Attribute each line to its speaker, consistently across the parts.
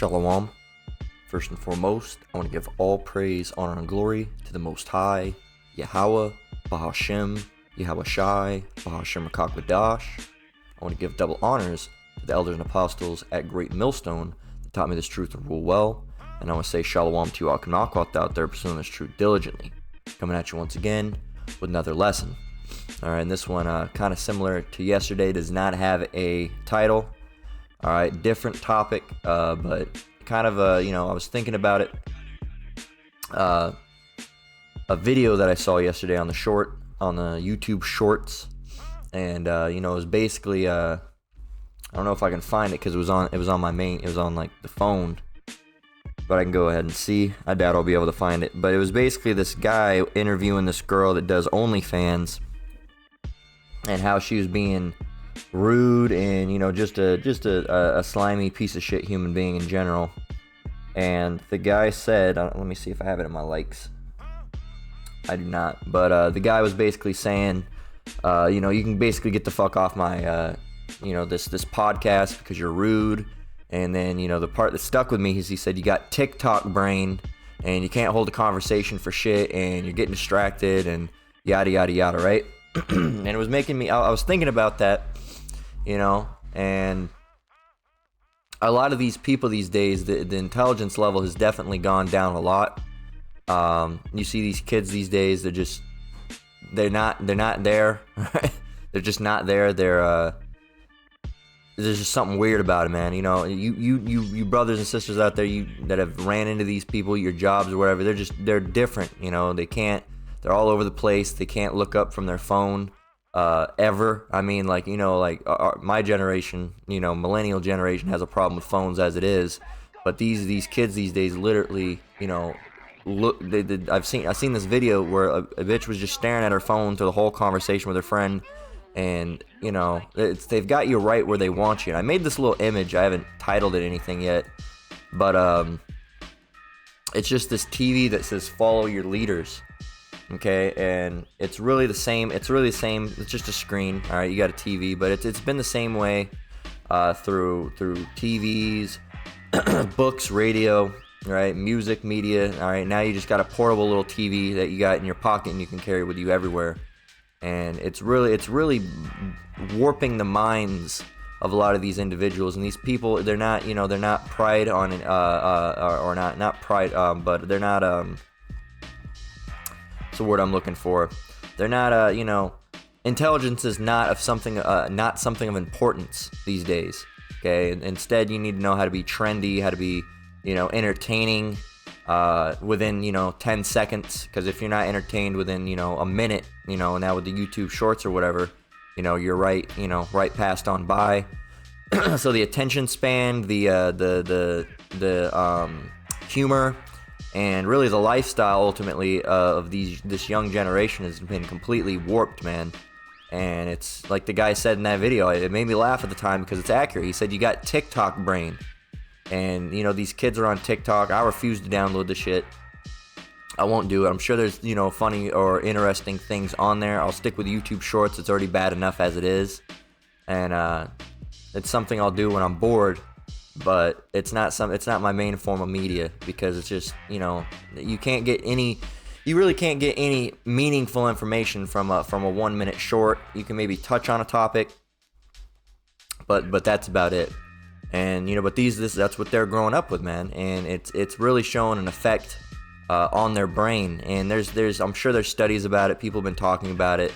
Speaker 1: Shalom. First and foremost, I want to give all praise, honor, and glory to the Most High, Yahweh, Bahashem, Yahweh Shai, Bahashem Rakakwadash. I want to give double honors to the elders and apostles at Great Millstone that taught me this truth and rule well. And I want to say shalom to you Akanakwat out there pursuing this truth diligently. Coming at you once again with another lesson. Alright, and this one kind of similar to yesterday, does not have a title. Alright, different topic, but kind of I was thinking about it. A video that I saw yesterday on the YouTube Shorts, and it was basically I don't know if I can find it because it was on like the phone, but I can go ahead and see. I doubt I'll be able to find it, but it was basically this guy interviewing this girl that does OnlyFans, and how she was being rude and just a slimy piece of shit human being in general. And the guy said, let me see if I have it in my likes. I do not, but the guy was basically saying, you can basically get the fuck off my this podcast because you're rude. And then the part that stuck with me is he said you got TikTok brain and you can't hold a conversation for shit and you're getting distracted and yada yada yada, right? And it was making me, I was thinking about that, and a lot of these people these days, the intelligence level has definitely gone down a lot. You see these kids these days, they're not there. They're just not there. There's just something weird about it, man. You brothers and sisters out there, that have ran into these people, your jobs or whatever, they're different. They're all over the place. They can't look up from their phone ever. I mean, my generation, millennial generation has a problem with phones as it is. But these kids these days, literally, look. I've seen this video where a bitch was just staring at her phone through the whole conversation with her friend, and they've got you right where they want you. And I made this little image. I haven't titled it anything yet, but it's just this TV that says "Follow your leaders." Okay, and it's really the same. It's just a screen. All right, you got a TV, but it's been the same way through TVs, books, radio, right, music, media. All right, now you just got a portable little TV that you got in your pocket and you can carry with you everywhere. And it's really warping the minds of a lot of these individuals and these people. They're not pride on it, or not pride, but they're not the word I'm looking for. They're not intelligence is not something of importance these days. Okay, instead you need to know how to be trendy, how to be entertaining within 10 seconds, because if you're not entertained within a minute, now with the YouTube Shorts or whatever, you're right passed on by. So the attention span, the humor, and really the lifestyle ultimately of this young generation has been completely warped, man. And it's like the guy said in that video, it made me laugh at the time because it's accurate. He said you got TikTok brain, and these kids are on TikTok. I refuse to download the shit. I won't do it. I'm sure there's funny or interesting things on there. I'll stick with YouTube Shorts. It's already bad enough as it is, and it's something I'll do when I'm bored. But it's not my main form of media, because it's just you really can't get any meaningful information from a 1 minute short. You can maybe touch on a topic, but that's about it. And but that's what they're growing up with, man, and it's really showing an effect on their brain. And there's I'm sure there's studies about it. People have been talking about it.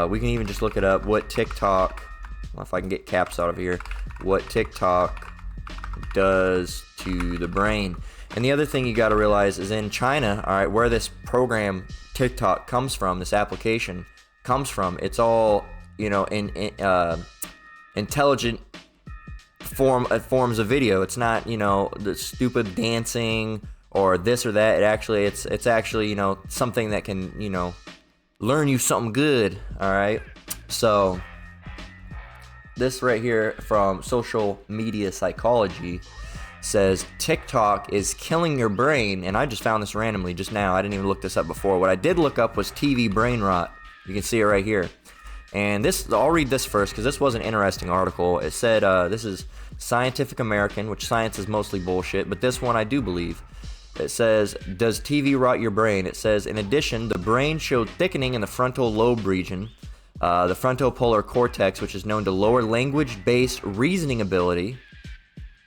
Speaker 1: We can even just look it up. What TikTok, if I can get caps out of here, what TikTok does to the brain. And the other thing you got to realize is in China, all right, where this program TikTok comes from, this application comes from, it's all intelligent forms of video. It's not the stupid dancing or this or that. It's actually something that can learn you something good. All right, so this right here from Social Media Psychology says TikTok is killing your brain, and I just found this randomly just now. I didn't even look this up before. What I did look up was TV brain rot. You can see it right here. And I'll read this first because this was an interesting article. It said, this is Scientific American, which science is mostly bullshit, but this one I do believe. It says, does TV rot your brain? It says, in addition, the brain showed thickening in the frontal lobe region, the frontopolar cortex, which is known to lower language-based reasoning ability.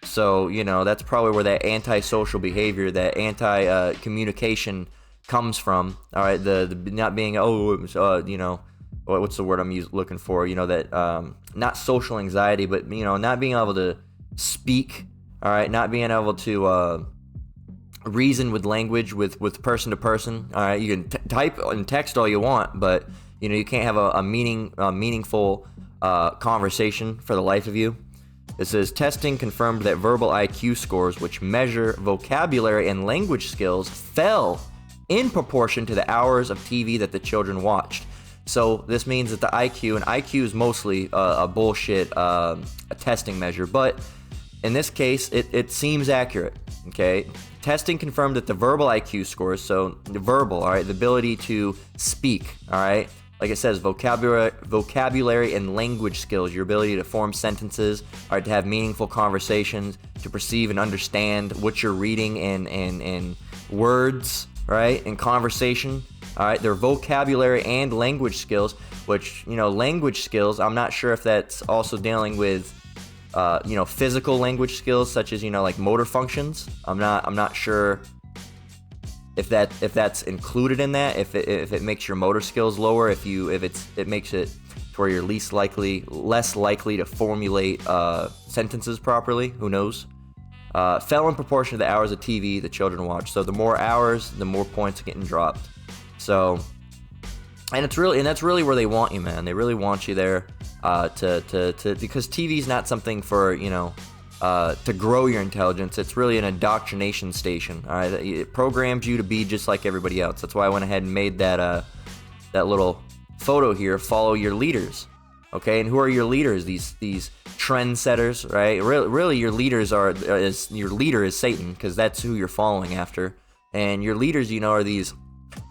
Speaker 1: So, that's probably where that antisocial behavior, that anti-communication comes from. All right, the not being, what's the word I'm looking for? That not social anxiety, but, not being able to speak, all right, not being able to reason with language, with person to person. All right, you can type and text all you want, but you can't have a meaningful conversation for the life of you. It says testing confirmed that verbal IQ scores, which measure vocabulary and language skills, fell in proportion to the hours of TV that the children watched. So this means that the IQ, and IQ is mostly a bullshit a testing measure, but in this case, it seems accurate. Okay. Testing confirmed that the verbal IQ scores, so the verbal, all right, the ability to speak, all right, like it says, vocabulary and language skills, your ability to form sentences, all right, to have meaningful conversations, to perceive and understand what you're reading in words, right, in conversation, all right, their vocabulary and language skills, which, language skills, I'm not sure if that's also dealing with physical language skills such as, like motor functions. I'm not sure if that's included in that, if it makes your motor skills lower, if it makes it to where you're less likely to formulate sentences properly. Who knows? Fell in proportion to the hours of TV the children watch. So the more hours, the more points are getting dropped. So, and that's really where they want you, man. They really want you there. Because TV's not something for, to grow your intelligence. It's really an indoctrination station. All right, it programs you to be just like everybody else. That's why I went ahead and made that little photo here. Follow your leaders, okay? And who are your leaders? These trendsetters, right? Really, your leaders your leader is Satan, because that's who you're following after. And your leaders, are these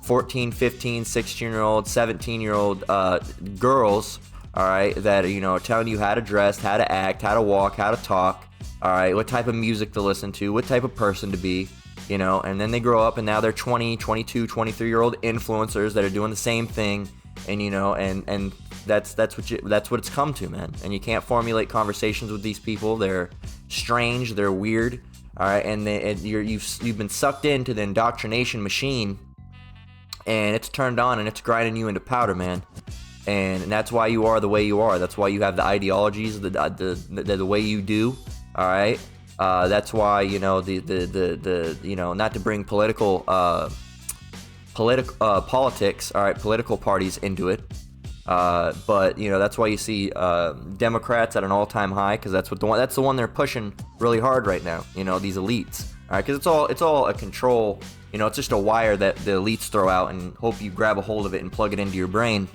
Speaker 1: 14, 15, 16-year-old, 17-year-old girls. All right, that are telling you how to dress, how to act, how to walk, how to talk. All right, what type of music to listen to, what type of person to be, and then they grow up and now they're 20, 22, 23-year-old influencers that are doing the same thing, and and that's what it's come to, man. And you can't formulate conversations with these people. They're strange, they're weird. All right, and you've been sucked into the indoctrination machine, and it's turned on and it's grinding you into powder, man. And that's why you are the way you are. That's why you have the ideologies, the way you do. All right. That's why the not to bring politics. All right, political parties into it. But that's why you see Democrats at an all-time high, because that's the one they're pushing really hard right now. These elites. All right, because it's all a control. It's just a wire that the elites throw out and hope you grab a hold of it and plug it into your brain.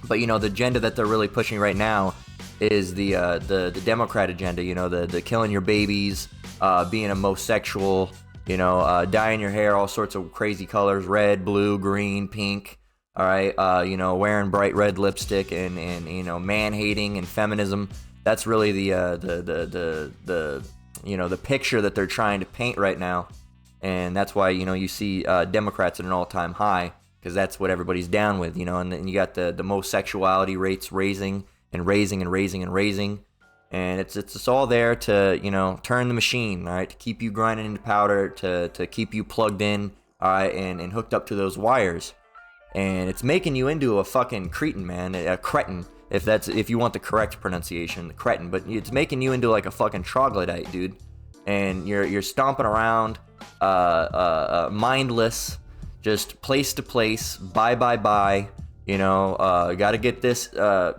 Speaker 1: But the agenda that they're really pushing right now is the Democrat agenda. The killing your babies, being homosexual, dyeing your hair all sorts of crazy colors, red, blue, green, pink. All right, wearing bright red lipstick and man hating and feminism. That's really the picture that they're trying to paint right now, and that's why you see Democrats at an all-time high. Because that's what everybody's down with, and then you got the most sexuality rates raising, and it's all there to turn the machine, all right, to keep you grinding into powder, to keep you plugged in, all right, and hooked up to those wires, and it's making you into a fucking cretin, man, a cretin, if you want the correct pronunciation, the cretin, but it's making you into like a fucking troglodyte, dude, and you're stomping around, mindless. Just place to place, buy, got to get this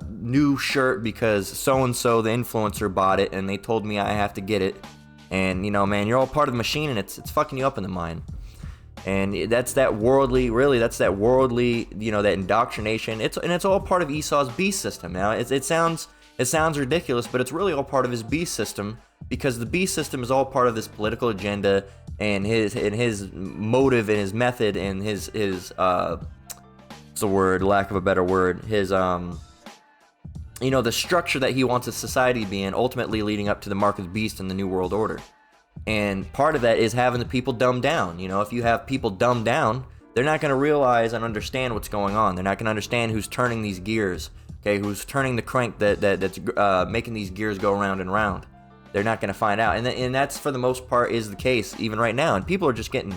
Speaker 1: new shirt because so-and-so, the influencer, bought it, and they told me I have to get it. And, man, you're all part of the machine, and it's fucking you up in the mind. And that's that worldly, that indoctrination. It's all part of Esau's beast system. Now, it sounds ridiculous, but it's really all part of his beast system, because the beast system is all part of this political agenda and his motive and his method and his what's the word, lack of a better word, his the structure that he wants a society to be in, ultimately leading up to the mark of the beast and the New World Order. And part of that is having the people dumbed down. If you have people dumbed down, they're not going to realize and understand what's going on. They're not going to understand who's turning these gears, okay? Who's turning the crank that's making these gears go round and round. They're not going to find out. And that's, for the most part, is the case even right now. And people are just getting,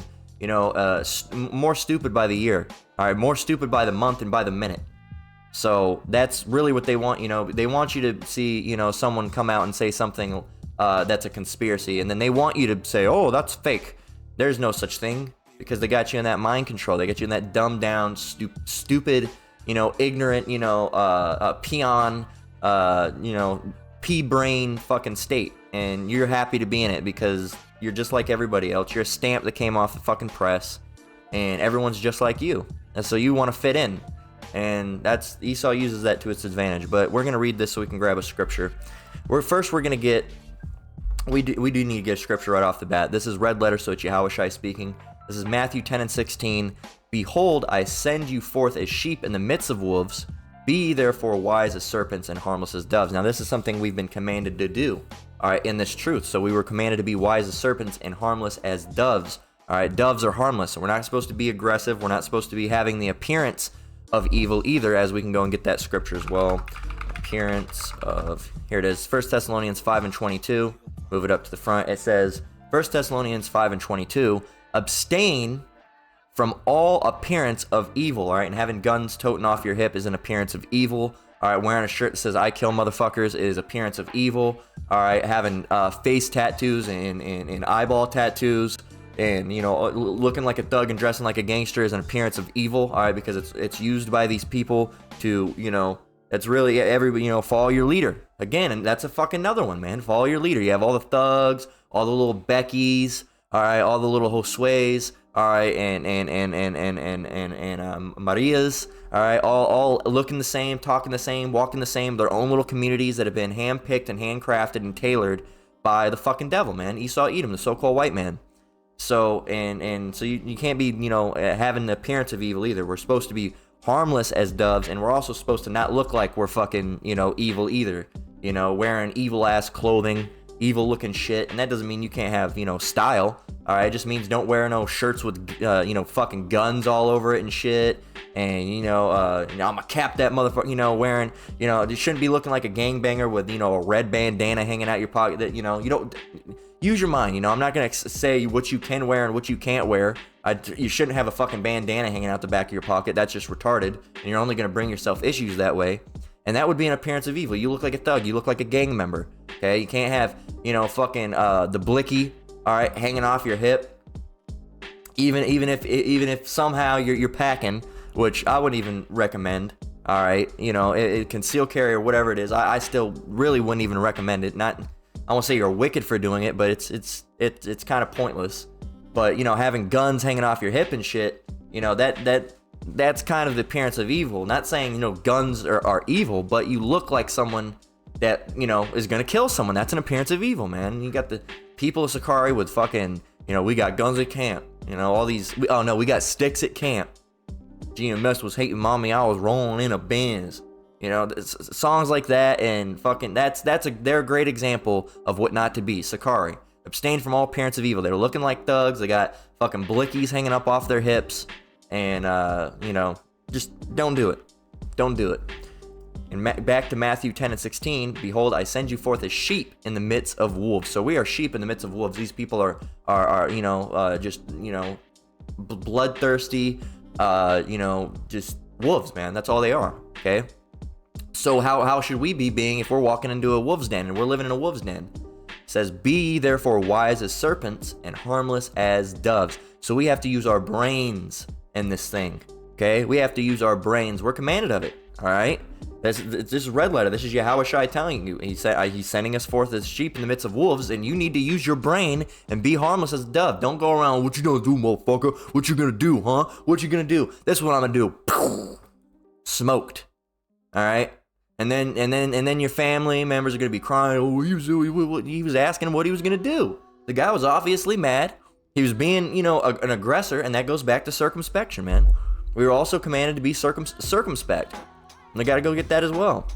Speaker 1: more stupid by the year. All right, more stupid by the month and by the minute. So that's really what they want. They want you to see, someone come out and say something that's a conspiracy. And then they want you to say, oh, that's fake. There's no such thing. Because they got you in that mind control. They got you in that dumbed down, stupid, ignorant, peon, pea brain fucking state. And you're happy to be in it because you're just like everybody else. You're a stamp that came off the fucking press. And everyone's just like you. And so you want to fit in. And Esau uses that to its advantage. But we're going to read this so we can grab a scripture. We're going to get... We do need to get a scripture right off the bat. This is red letter, so it's Yahushai speaking. This is Matthew 10 and 16. Behold, I send you forth as sheep in the midst of wolves. Be ye therefore wise as serpents and harmless as doves. Now, this is something we've been commanded to do, all right, in this truth. So we were commanded to be wise as serpents and harmless as doves. All right, doves are harmless. So we're not supposed to be aggressive. We're not supposed to be having the appearance of evil either, as we can go and get that scripture as well. Appearance of, here it is, 1 Thessalonians 5 and 22. Move it up to the front. It says, 1 Thessalonians 5 and 22, abstain from all appearance of evil, all right? And having guns toting off your hip is an appearance of evil. All right, wearing a shirt that says, I kill motherfuckers is appearance of evil. All right, having face tattoos and eyeball tattoos and, looking like a thug and dressing like a gangster is an appearance of evil, all right? Because it's used by these people to, that's really everybody, follow your leader. Again, and that's a fucking another one, man. Follow your leader. You have all the thugs, all the little Beckys, all right, all the little Josues, all right, and Marias, all right, all looking the same, talking the same, walking the same. Their own little communities that have been handpicked and handcrafted and tailored by the fucking devil, man. Esau Edom, the so-called white man. So so you can't be having the appearance of evil either. We're supposed to be harmless as doves, and we're also supposed to not look like we're fucking evil either. Wearing evil ass clothing, evil looking shit, and that doesn't mean you can't have style. All right, it just means don't wear no shirts with fucking guns all over it and shit. And I'm gonna cap that motherfucker. Wearing you shouldn't be looking like a gangbanger with a red bandana hanging out your pocket. That you don't use your mind. I'm not gonna say what you can wear and what you can't wear. You shouldn't have a fucking bandana hanging out the back of your pocket. That's just retarded, and you're only gonna bring yourself issues that way. And that would be an appearance of evil. You look like a thug. You look like a gang member. Okay, you can't have fucking the blicky, all right, hanging off your hip. Even if somehow you're packing, which I wouldn't even recommend. All right, it concealed carry or whatever it is. I still really wouldn't even recommend it. Not, I won't say you're wicked for doing it, but it's kind of pointless. But having guns hanging off your hip and shit, that's kind of the appearance of evil. Not saying guns are evil, but you look like someone that is gonna kill someone. That's an appearance of evil, man. You got the people of Sakari with fucking we got guns at camp. All these. We got sticks at camp. GMS was hating mommy. I was rolling in a Benz. Songs like that and fucking they're a great example of what not to be. Sakari, abstain from all appearance of evil. They're looking like thugs. They got fucking blickies hanging up off their hips, and just don't do it. Don't do it. And back to Matthew 10 and 16. Behold, I send you forth as sheep in the midst of wolves. So we are sheep in the midst of wolves. These people are just bloodthirsty. Just wolves, man. That's all they are. Okay. So how should we be being if we're walking into a wolf's den and we're living in a wolf's den? It says, be ye therefore wise as serpents and harmless as doves. So we have to use our brains in this thing. Okay. We have to use our brains. We're commanded of it. All right. This is red letter. This is Yahushai telling you. He said he's sending us forth as sheep in the midst of wolves, and you need to use your brain and be harmless as a dove. Don't go around, what you gonna do, motherfucker? What you gonna do, huh? What you gonna do? This is what I'm gonna do. Smoked. All right. And then your family members are gonna be crying. Oh, he was asking him what he was gonna do. The guy was obviously mad. He was being, an aggressor, and that goes back to circumspection, man. We were also commanded to be circumspect. And I gotta go get that as well.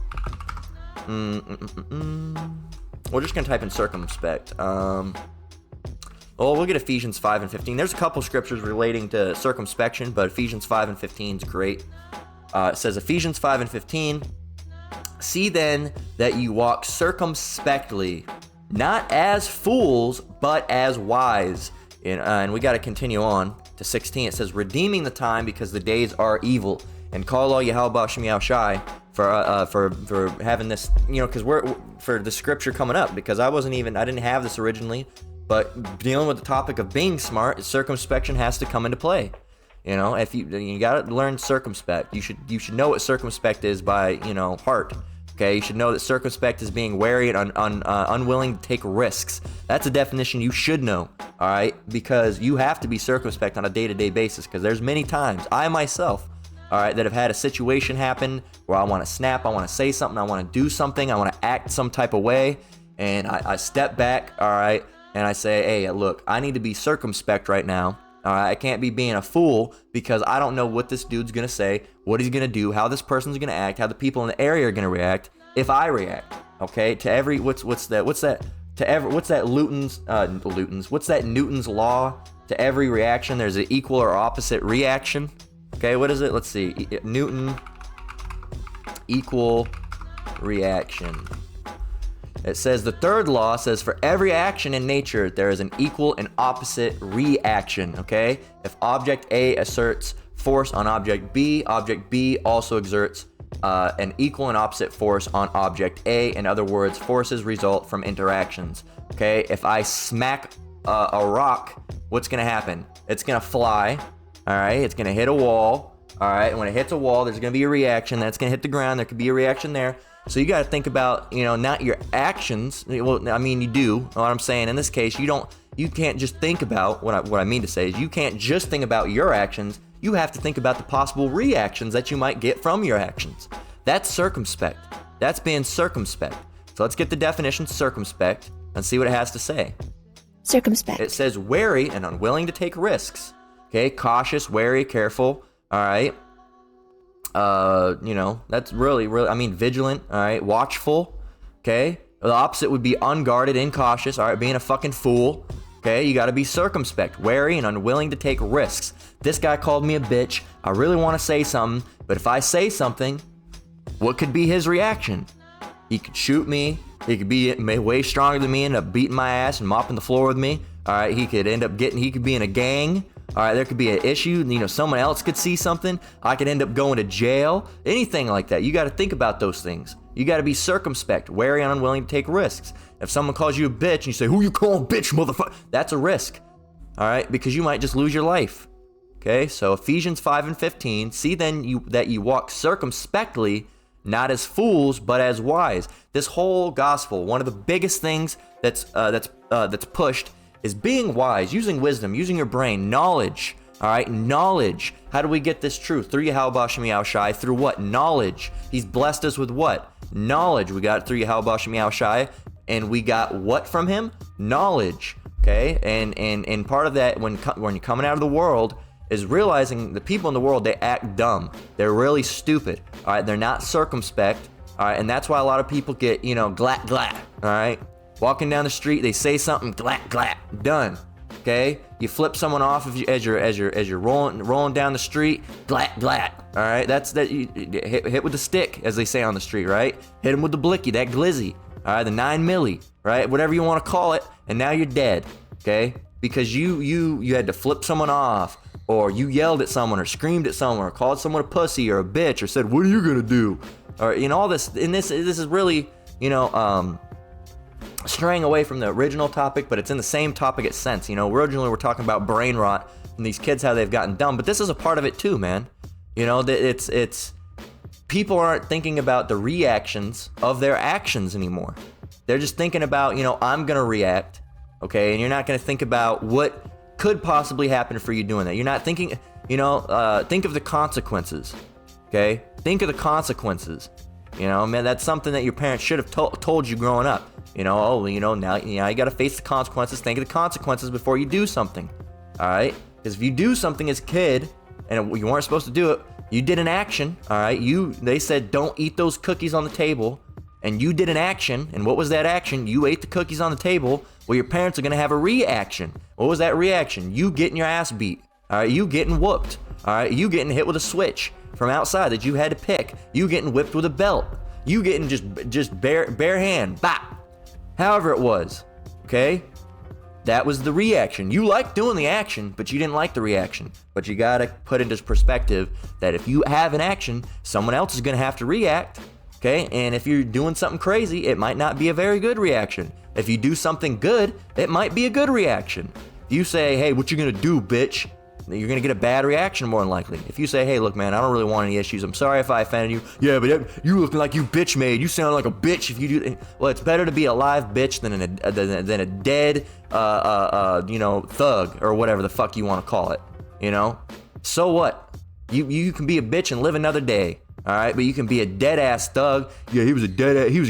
Speaker 1: We're just going to type in circumspect. Well, we'll get Ephesians 5 and 15. There's a couple scriptures relating to circumspection, but Ephesians 5 and 15 is great. It says, Ephesians 5 and 15, see then that you walk circumspectly, not as fools, but as wise. And we got to continue on to 16. It says, redeeming the time because the days are evil. And call all Yahweh Shem Yahushai for having this, because we're for the scripture coming up, because I didn't have this originally, but dealing with the topic of being smart, circumspection has to come into play. If you got to learn circumspect, you should know what circumspect is by heart. Okay, you should know that circumspect is being wary and unwilling to take risks. That's a definition you should know, all right? Because you have to be circumspect on a day-to-day basis, because there's many times, I myself, all right, that have had a situation happen where I want to snap, I want to say something, I want to do something, I want to act some type of way, and I step back, all right, and I say, hey, look, I need to be circumspect right now. All right, I can't be being a fool because I don't know what this dude's gonna say, what he's gonna do, how this person's gonna act, how the people in the area are gonna react if I react. Okay, to every what's that Newton's law? To every reaction, there's an equal or opposite reaction. Okay, what is it? Let's see. Newton equal reaction. It says the third law says for every action in nature, there is an equal and opposite reaction, okay? If object A asserts force on object B also exerts an equal and opposite force on object A. In other words, forces result from interactions, okay? If I smack a rock, what's gonna happen? It's gonna fly, all right? It's gonna hit a wall, all right? And when it hits a wall, there's gonna be a reaction. That's gonna hit the ground. There could be a reaction there. So you got to think about, not your actions. Well, I mean, you do. What I'm saying in this case, you can't just think about what I mean to say is you can't just think about your actions. You have to think about the possible reactions that you might get from your actions. That's circumspect. That's being circumspect. So let's get the definition circumspect and see what it has to say.
Speaker 2: Circumspect.
Speaker 1: It says wary and unwilling to take risks. Okay, cautious, wary, careful. All right. That's really, vigilant, all right, watchful, okay? The opposite would be unguarded, incautious, all right, being a fucking fool, okay? You gotta be circumspect, wary, and unwilling to take risks. This guy called me a bitch. I really want to say something, but if I say something, what could be his reaction? He could shoot me. He could be way stronger than me, end up beating my ass and mopping the floor with me, all right? He could be in a gang. All right, there could be an issue, someone else could see something. I could end up going to jail, anything like that. You got to think about those things. You got to be circumspect, wary, and unwilling to take risks. If someone calls you a bitch and you say, who you calling bitch, motherfucker? That's a risk, all right, because you might just lose your life. Okay, so Ephesians 5 and 15, see then that you walk circumspectly, not as fools, but as wise. This whole gospel, one of the biggest things that's pushed is being wise, using wisdom, using your brain, knowledge, all right, knowledge. How do we get this truth? Through Yahweh Shem Yahushai, through what? Knowledge. He's blessed us with what? Knowledge. We got it through Yahweh Shem Yahushai, and we got what from him? Knowledge, okay? And part of that, when you're coming out of the world, is realizing the people in the world, they act dumb. They're really stupid, all right? They're not circumspect, all right? And that's why a lot of people get, glat, all right? Walking down the street, they say something, glat, done. Okay, you flip someone off as you're rolling down the street, glat. All right, that's that. You hit with the stick, as they say on the street, right? Hit him with the blicky, that glizzy. All right, the 9 milli, right? Whatever you want to call it, and now you're dead. Okay, because you had to flip someone off, or you yelled at someone, or screamed at someone, or called someone a pussy or a bitch, or said, "What are you gonna do?" Or all this. And this is really, straying away from the original topic, but it's in the same topic at sense. Originally we're talking about brain rot and these kids, how they've gotten dumb, but this is a part of it too, man. It's people aren't thinking about the reactions of their actions anymore. They're just thinking about, I'm gonna react, okay, and you're not gonna think about what could possibly happen for you doing that. You're not thinking, think of the consequences, okay? Think of the consequences. Man, that's something that your parents should have told you growing up. Now you got to face the consequences. Think of the consequences before you do something. All right? Because if you do something as a kid and you weren't supposed to do it, you did an action. All right? They said don't eat those cookies on the table. and you did an action, and what was that action? You ate the cookies on the table. Well, your parents are gonna have a reaction. What was that reaction? You getting your ass beat. All right, you getting whooped. All right, you getting hit with a switch from outside that you had to pick. You getting whipped with a belt. You getting just bare hand, bop. However it was, okay? That was the reaction. You liked doing the action, but you didn't like the reaction. But you gotta put into perspective that if you have an action, someone else is gonna have to react, okay? And if you're doing something crazy, it might not be a very good reaction. If you do something good, it might be a good reaction. If you say, hey, what you gonna do, bitch? You're gonna get a bad reaction more than likely. If you say, hey, look, man, I don't really want any issues. I'm sorry if I offended you. Yeah, but you look like you bitch made. You sound like a bitch if you do. Well, it's better to be a live bitch than a dead, thug or whatever the fuck you want to call it. You know? So what? You can be a bitch and live another day. All right, but you can be a dead ass thug. Yeah, he was a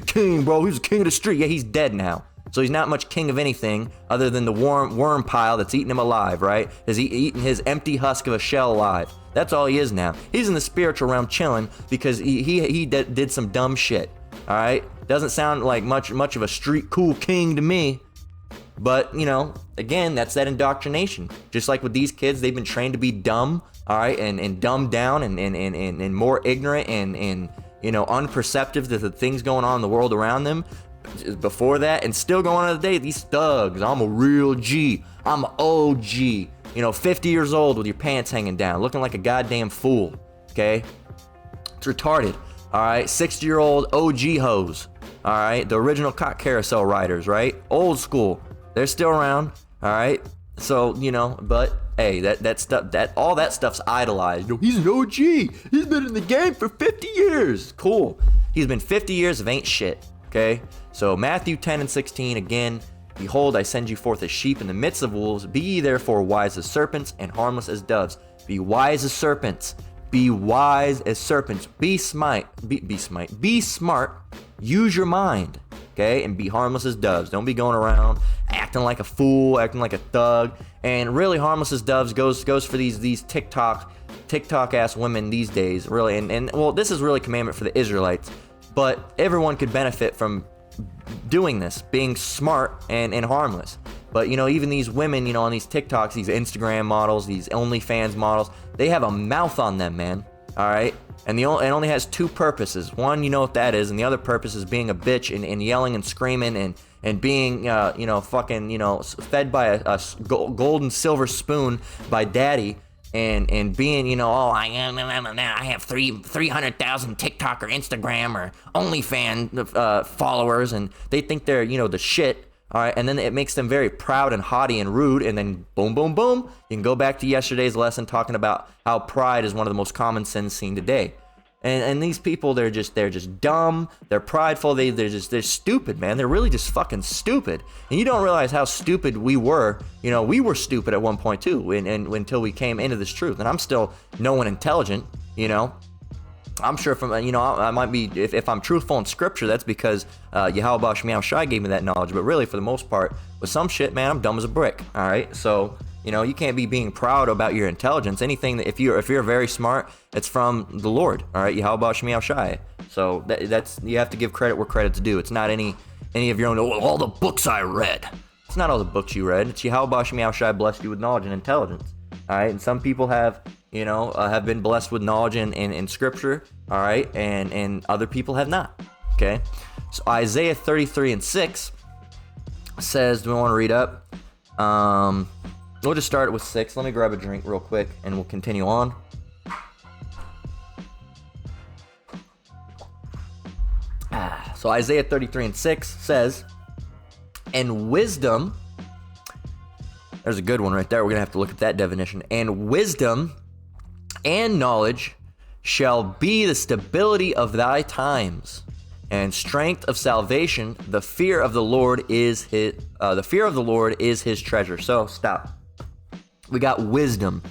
Speaker 1: king, bro. He was a king of the street. Yeah, he's dead now. So he's not much king of anything other than the worm pile that's eating him alive, right? Is he eating his empty husk of a shell alive? That's all he is now. He's in the spiritual realm chilling because he did some dumb shit, all right? Doesn't sound like much of a street cool king to me. But, you know, again, that's that indoctrination. Just like with these kids, they've been trained to be dumb, all right, and dumbed down and more ignorant and you know, unperceptive to the things going on in the world around them. Before that, and still going on today, these thugs. I'm a real G. I'm an OG. You know, 50 years old with your pants hanging down, looking like a goddamn fool. Okay? It's retarded. Alright? 60-year-old OG hoes. Alright? The original cock carousel riders, right? Old school. They're still around. Alright? So, you know, but hey, all that stuff's idolized. You know, he's an OG. He's been in the game for 50 years. Cool. He's been 50 years of ain't shit. Okay, so Matthew 10 and 16 again. Behold, I send you forth as sheep in the midst of wolves. Be ye therefore wise as serpents and harmless as doves. Be wise as serpents. Be wise as serpents. Be smart. Use your mind. Okay, and be harmless as doves. Don't be going around acting like a fool, acting like a thug. And really, harmless as doves goes for these TikTok ass women these days. Really, and well, this is really commandment for the Israelites. But everyone could benefit from doing this, being smart and harmless. But, you know, even these women, you know, on these TikToks, these Instagram models, these OnlyFans models, they have a mouth on them, man. All right? And it only has two purposes. One, you know what that is, and the other purpose is being a bitch and yelling and screaming and being, fed by a gold and silver spoon by daddy. And being, you know, oh, I have 300,000 TikTok or Instagram or OnlyFans followers, and they think they're, you know, the shit. All right, and then it makes them very proud and haughty and rude, and then boom, boom, boom, you can go back to yesterday's lesson talking about how pride is one of the most common sins seen today. And these people, they're just dumb, they're prideful, they're stupid, man. They're really just fucking stupid. And you don't realize how stupid we were. You know, we were stupid at one point too, and until we came into this truth. And I'm still no one intelligent, you know. I'm sure from, you know, I might be, if I'm truthful in scripture, that's because Yahweh Shemiah Shai gave me that knowledge. But really, for the most part, with some shit, man, I'm dumb as a brick. All right, so you know, you can't be being proud about your intelligence. Anything that if you're very smart, it's from the Lord. All right, Yahweh Shemiah Shai. So that's you have to give credit where credit's due. It's not any of your own. Oh, all the books I read. It's not all the books you read. It's Yahweh Shemiah Shai blessed you with knowledge and intelligence. All right, and some people have, you know, have been blessed with knowledge in scripture, all right, and other people have not, okay? So Isaiah 33 and 6 says, do we want to read up? We'll just start with 6. Let me grab a drink real quick, and we'll continue on. So Isaiah 33 and 6 says, and wisdom... There's a good one right there. We're going to have to look at that definition. And wisdom and knowledge shall be the stability of thy times, and strength of salvation. The fear of the Lord is his treasure. So stop. We got wisdom.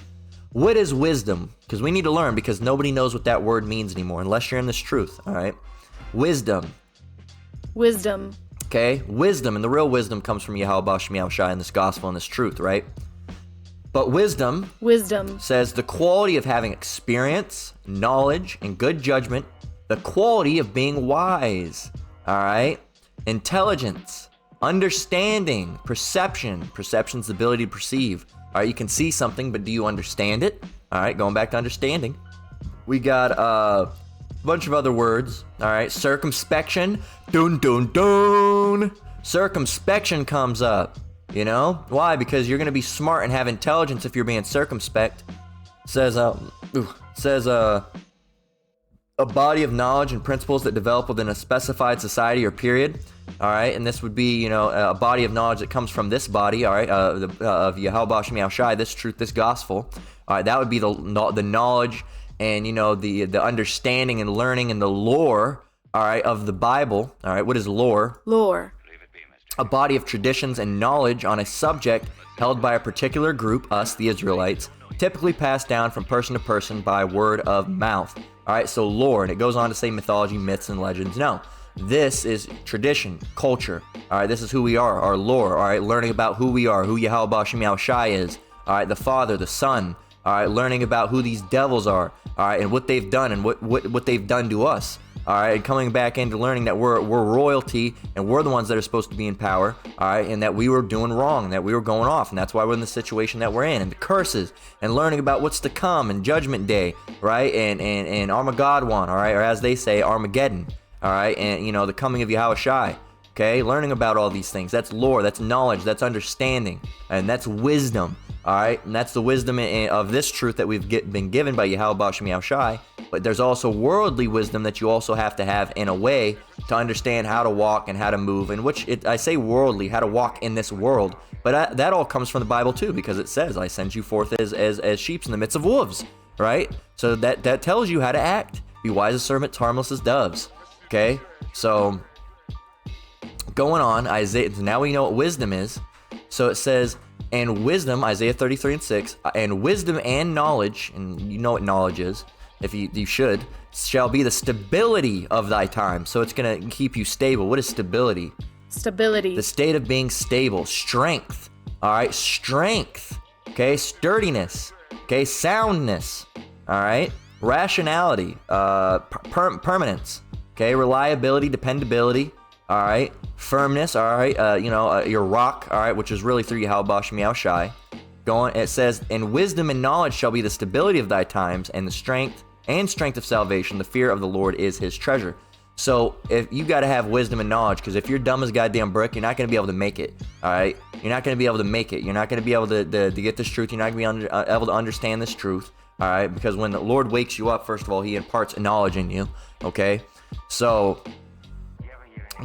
Speaker 1: What is wisdom? Because we need to learn, because nobody knows what that word means anymore unless you're in this truth. All right. Wisdom. Okay, wisdom, and the real wisdom comes from Yahweh Shemiah Shai in this gospel and this truth, right? But wisdom says the quality of having experience, knowledge, and good judgment, the quality of being wise. All right. Intelligence, understanding, perception. Perception's the ability to perceive. All right, you can see something, but do you understand it? All right, going back to understanding. We got a bunch of other words. All right, circumspection. Dun, dun, dun. Circumspection comes up. You know? Why? Because you're going to be smart and have intelligence if you're being circumspect. Says a body of knowledge and principles that develop within a specified society or period. All right, and this would be, you know, a body of knowledge that comes from this body. All right, of Yahweh B'Shem Yahushai, this truth, this gospel. All right, that would be the knowledge and, you know, the understanding and learning and the lore. All right, of the Bible. All right, what is lore?
Speaker 2: Lore.
Speaker 1: A body of traditions and knowledge on a subject held by a particular group, us, the Israelites, typically passed down from person to person by word of mouth. All right, so lore, and it goes on to say mythology, myths, and legends. No, this is tradition, culture. All right, this is who we are, our lore. All right, learning about who we are, who Yahweh B'Shem Yahushai is. All right, the Father, the Son. All right, learning about who these devils are. All right, and what they've done and what they've done to us. All right, and coming back into learning that we're royalty and we're the ones that are supposed to be in power. All right, and that we were doing wrong, and that we were going off, and that's why we're in the situation that we're in, and the curses, and learning about what's to come, and Judgment Day, right, and Armageddon, all right, or as they say, Armageddon, all right, and you know the coming of Yahushai. Okay, learning about all these things. That's lore, that's knowledge, that's understanding, and that's wisdom. All right, and that's the wisdom of this truth that we've been given by Yahweh B'Shem Yahushai. But there's also worldly wisdom that you also have to have in a way to understand how to walk and how to move. And I say worldly, how to walk in this world. But that all comes from the Bible too, because it says, "I send you forth as sheep in the midst of wolves." Right? So that tells you how to act. Be wise as serpents, harmless as doves. Okay, so going on, Isaiah. Now we know what wisdom is. So it says. And wisdom, Isaiah 33:6, and wisdom and knowledge, and you know what knowledge is, if you should, shall be the stability of thy time. So it's going to keep you stable. What is stability?
Speaker 2: Stability.
Speaker 1: The state of being stable. Strength. All right, strength. Okay, sturdiness. Okay, soundness. All right, rationality. Permanence. Okay, reliability, dependability. All right, firmness. All right, your rock. All right, which is really through Yahweh B'Shem Yahushai. It says, and wisdom and knowledge shall be the stability of thy times, and the strength of salvation. The fear of the Lord is his treasure. So if you got to have wisdom and knowledge, because if you're dumb as a goddamn brick, you're not going to be able to make it. All right, you're not going to be able to make it. You're not going to be able to get this truth. You're not going to be able to understand this truth. All right, because when the Lord wakes you up, first of all, he imparts knowledge in you. Okay, so.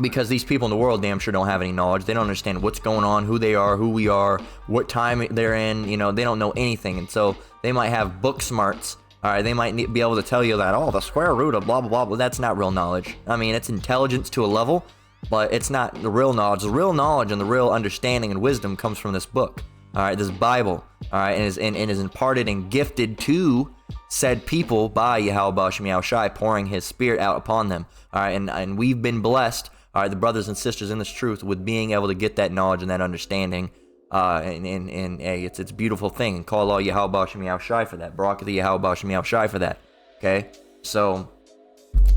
Speaker 1: Because these people in the world damn sure don't have any knowledge. They don't understand what's going on, who they are, who we are, what time they're in. You know, they don't know anything. And so they might have book smarts. All right, they might be able to tell you that, the square root of blah, blah, blah. But that's not real knowledge. I mean, it's intelligence to a level, but it's not the real knowledge. The real knowledge and the real understanding and wisdom comes from this book. All right, this Bible. All right, and is imparted and gifted to said people by Yahweh B'Shem Yahushai, pouring his spirit out upon them. All right, and we've been blessed. All right, the brothers and sisters in this truth with being able to get that knowledge and that understanding, and hey, it's a beautiful thing. And call all Yahweh B'Shem Yahushai for that. Barak the Yahweh B'Shem Yahushai for that. Okay, so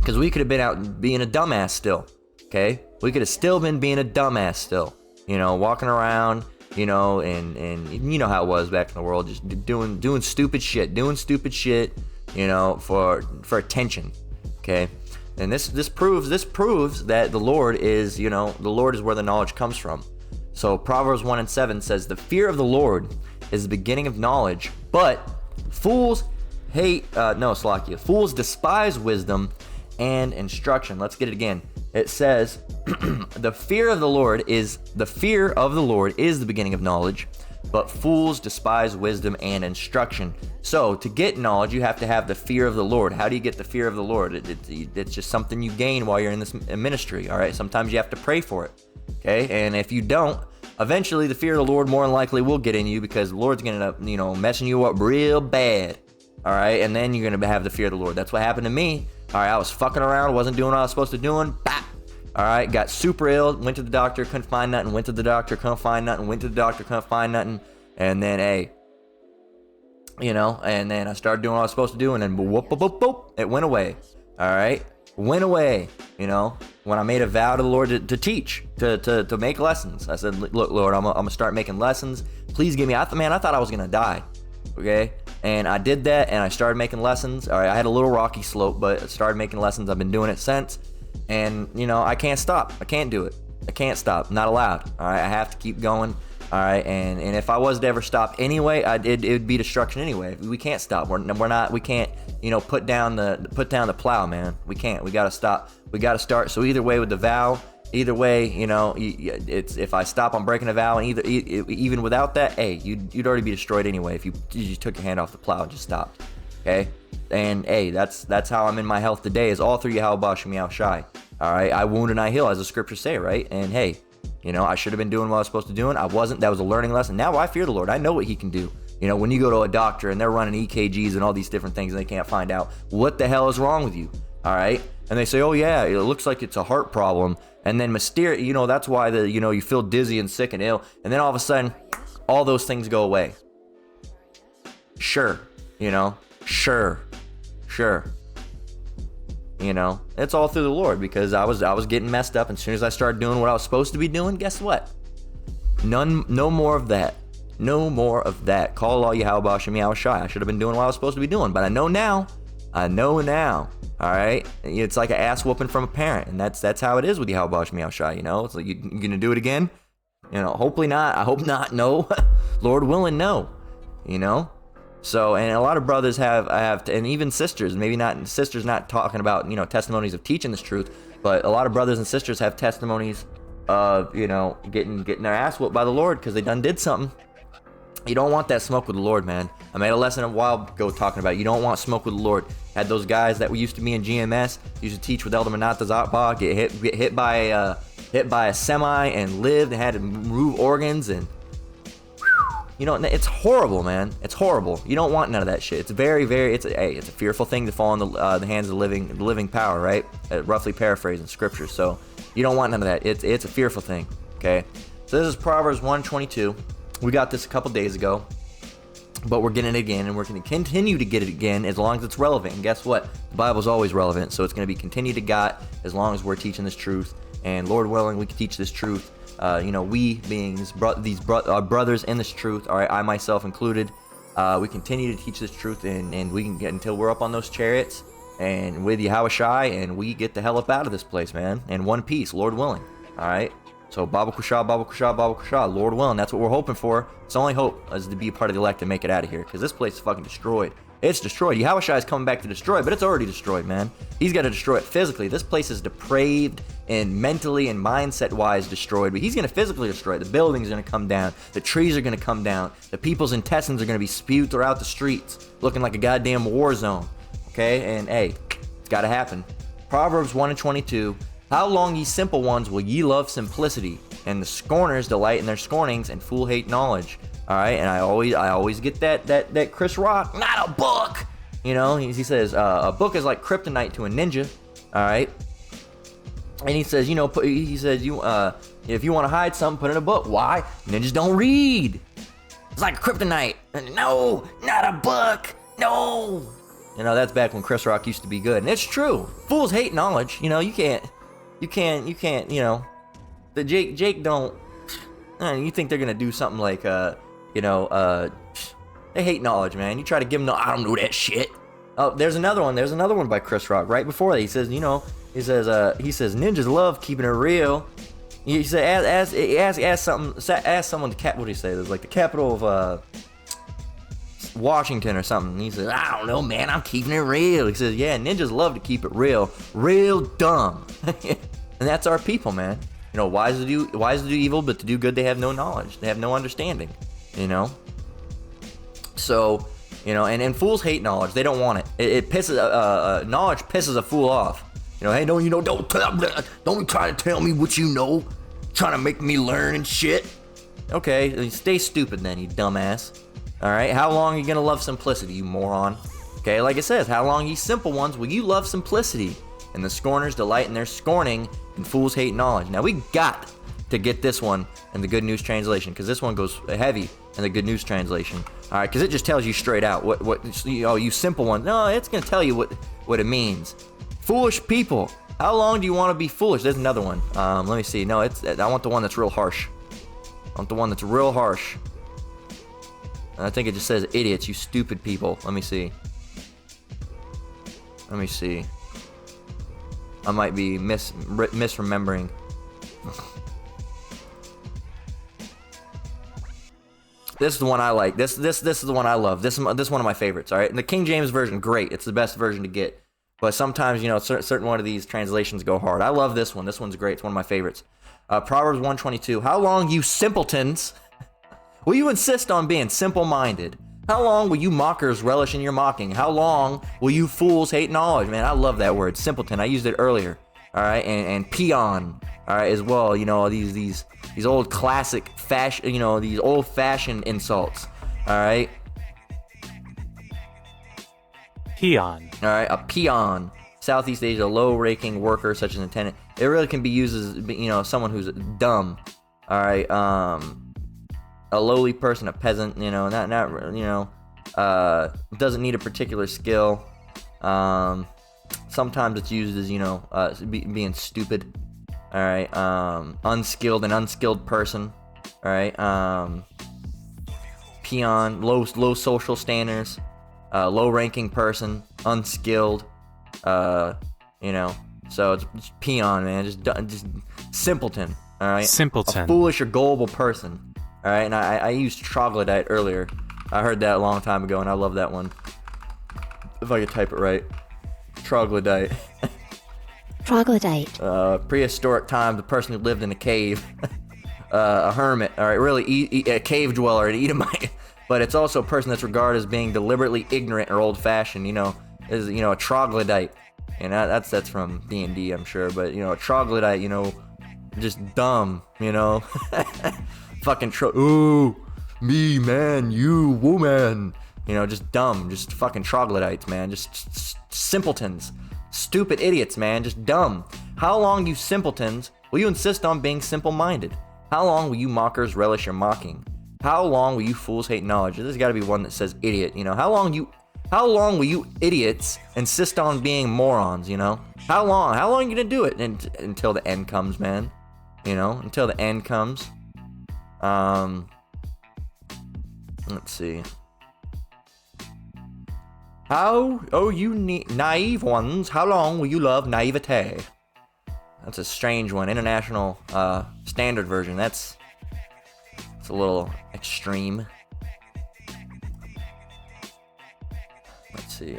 Speaker 1: because we could have been out being a dumbass still. Okay, we could have still been being a dumbass still. You know, walking around. You know, and you know how it was back in the world, just doing stupid shit, you know, for attention. Okay. And this proves that the Lord is, you know, the Lord is where the knowledge comes from. So Proverbs 1:7 says, the fear of the Lord is the beginning of knowledge, but fools fools despise wisdom and instruction. Let's get it again. It says, the fear of the Lord is the beginning of knowledge, but fools despise wisdom and instruction. So to get knowledge, you have to have the fear of the Lord. How do you get the fear of the Lord? It's just something you gain while you're in this ministry. All right. Sometimes you have to pray for it. Okay. And if you don't, eventually the fear of the Lord more than likely will get in you, because the Lord's going to end up, you know, messing you up real bad. All right. And then you're going to have the fear of the Lord. That's what happened to me. All right. I was fucking around. Wasn't doing what I was supposed to do. Bap. All right. Got super ill. Went to the doctor. Couldn't find nothing. Went to the doctor. Couldn't find nothing. Went to the doctor. Couldn't find nothing. And then, hey, you know, and then I started doing what I was supposed to do, and then whoop, boop, boop, boop, it went away. All right. went away, you know, when I made a vow to the Lord to teach, to make lessons. I said, look, Lord, I'm gonna start making lessons. Please give me, I thought I was gonna die, okay? And I did that, and I started making lessons. All right, I had a little rocky slope, but I started making lessons. I've been doing it since, and, you know, I can't stop. I can't do it. I can't stop. Not allowed, all right? I have to keep going, all right? And if I was to ever stop anyway, it would be destruction anyway. We can't stop. We can't, you know, put down the plow, man. We can't. We gotta stop. We gotta start. So either way with the vow, either way, you know, it's if I stop, I'm breaking a vow, and even without that, hey, you'd already be destroyed anyway if you took your hand off the plow and just stopped, okay? And hey, that's how I'm in my health today, is all through Yahweh Ba'Shem Yahweh Shai. All right, I wound and I heal, as the scriptures say, right? And hey, you know, I should have been doing what I was supposed to do, and I wasn't. That was a learning lesson. Now I fear the Lord. I know what He can do. You know, when you go to a doctor and they're running EKGs and all these different things, and they can't find out what the hell is wrong with you, all right? And they say, oh yeah, it looks like it's a heart problem. And then mysterious, you know, that's why you feel dizzy and sick and ill. And then all of a sudden, all those things go away. Sure, you know, sure. You know, it's all through the Lord, because I was getting messed up. And as soon as I started doing what I was supposed to be doing, guess what? No more of that. No more of that. Call all Yahweh Ba'Shem Yahweh Shai. I should have been doing what I was supposed to be doing, but I know now. All right, it's like an ass whooping from a parent, and that's how it is with Yahweh Ba'Shem Yahweh Shai. You know, it's like, you gonna do it again? You know, hopefully not. I hope not. No, Lord willing, no. You know, so, and a lot of brothers have, and even sisters. Maybe not sisters. Not talking about, you know, testimonies of teaching this truth, but a lot of brothers and sisters have testimonies of, you know, getting their ass whooped by the Lord because they done did something. You don't want that smoke with the Lord, man. I made a lesson a while ago talking about it. You don't want smoke with the Lord. Had those guys that we used to be in GMS, used to teach with Elder Manat Zotba, get hit by a semi and lived. They had to remove organs, and you know, it's horrible, man. It's horrible. You don't want none of that shit. It's it's a fearful thing to fall in the hands of the living power, right? Roughly paraphrasing scripture. So you don't want none of that. It's a fearful thing. Okay. So this is Proverbs 1:22. We got this a couple days ago, but we're getting it again, and we're going to continue to get it again as long as it's relevant. And guess what? The Bible's always relevant, so it's going to be continued to got as long as we're teaching this truth. And Lord willing, we can teach this truth. You know, we being these brothers in this truth, all right, I myself included, we continue to teach this truth, and we can get until we're up on those chariots and with Yahweh Shai, and we get the hell up out of this place, man, in one piece, Lord willing, all right? So Baba Kusha, Lord willing, that's what we're hoping for. It's the only hope is to be a part of the elect and make it out of here, because this place is fucking destroyed. It's destroyed. Yahweh Shai is coming back to destroy, but it's already destroyed, man. He's got to destroy it physically. This place is depraved and mentally and mindset-wise destroyed, but he's going to physically destroy it. The buildings are going to come down. The trees are going to come down. The people's intestines are going to be spewed throughout the streets, looking like a goddamn war zone. Okay? And hey, it's got to happen. Proverbs 1:22. How long, ye simple ones, will ye love simplicity, and the scorners delight in their scornings, and fool hate knowledge? All right, and I always get that Chris Rock, not a book. You know, he says a book is like kryptonite to a ninja. All right, and he says, you know, if you want to hide something, put it in a book. Why? Ninjas don't read. It's like kryptonite. No, not a book. No. You know, that's back when Chris Rock used to be good, and it's true. Fools hate knowledge. You know, you can't, you know, the Jake don't, you think they're gonna do something like, they hate knowledge, man. You try to give them, I don't know that shit. Oh, there's another one by Chris Rock right before that. He says, ninjas love keeping it real. He said, ask someone, what do you say? There's like the capital of, Washington or something. He says, I don't know, man, I'm keeping it real. He says, yeah, ninjas love to keep it real dumb. And that's our people, man. You know, wise to do evil, but to do good they have no knowledge. They have no understanding, you know. So, you know, and fools hate knowledge. They don't want it. It pisses knowledge pisses a fool off. You know, hey, don't be trying to tell me what you know, trying to make me learn and shit. Okay, stay stupid then, you dumbass. All right, how long are you gonna love simplicity, you moron? Okay, like it says, how long, ye simple ones, will you love simplicity? And the scorners delight in their scorning, and fools hate knowledge. Now we got to get this one in the Good News Translation, because this one goes heavy in the Good News Translation. All right, because it just tells you straight out what you simple ones. No, it's gonna tell you what it means. Foolish people. How long do you want to be foolish? There's another one. Let me see. No, I want the one that's real harsh. I want the one that's real harsh. I think it just says idiots, you stupid people. Let me see. Let me see. I might be misremembering. This is the one I like. This is the one I love. This is one of my favorites. All right, and the King James version, great. It's the best version to get. But sometimes, you know, certain one of these translations go hard. I love this one. This one's great. It's one of my favorites. Proverbs 1:22. How long, you simpletons, will you insist on being simple-minded? How long will you mockers relish in your mocking? How long will you fools hate knowledge? Man, I love that word, simpleton. I used it earlier. All right, and peon. All right, as well. You know, these old classic fashion. You know, these old-fashioned insults. All right.
Speaker 2: Peon.
Speaker 1: All right, a peon. Southeast Asia, a low-ranking worker such as an attendant. It really can be used as, you know, someone who's dumb. All right, a lowly person, a peasant. You know, not you know, doesn't need a particular skill. Sometimes it's used as, you know, being stupid. All right, unskilled, an unskilled person. All right, peon, low social standards. Low-ranking person, unskilled, you know, so it's peon, man, just simpleton, all right?
Speaker 2: Simpleton.
Speaker 1: A foolish or gullible person, all right? And I used troglodyte earlier. I heard that a long time ago, and I love that one. If I could type it right. Troglodyte.
Speaker 3: Troglodyte.
Speaker 1: Prehistoric time, the person who lived in a cave. A hermit, all right, really a cave dweller, an Edomite. But it's also a person that's regarded as being deliberately ignorant or old-fashioned. You know, is, you know, a troglodyte. And that's from D&D, I'm sure. But, you know, a troglodyte, you know, just dumb, you know. Fucking ooh, me, man, you, woman. You know, just dumb, just fucking troglodytes, man. Just simpletons. Stupid idiots, man, just dumb. How long, you simpletons, will you insist on being simple-minded? How long will you mockers relish your mocking? How long will you fools hate knowledge? There's got to be one that says idiot, you know. How long will you idiots insist on being morons, you know? How long are you gonna do it? Until the end comes, man. You know, until the end comes. Let's see. You naive ones, how long will you love naivete? That's a strange one. International Standard Version. It's a little extreme. Let's see.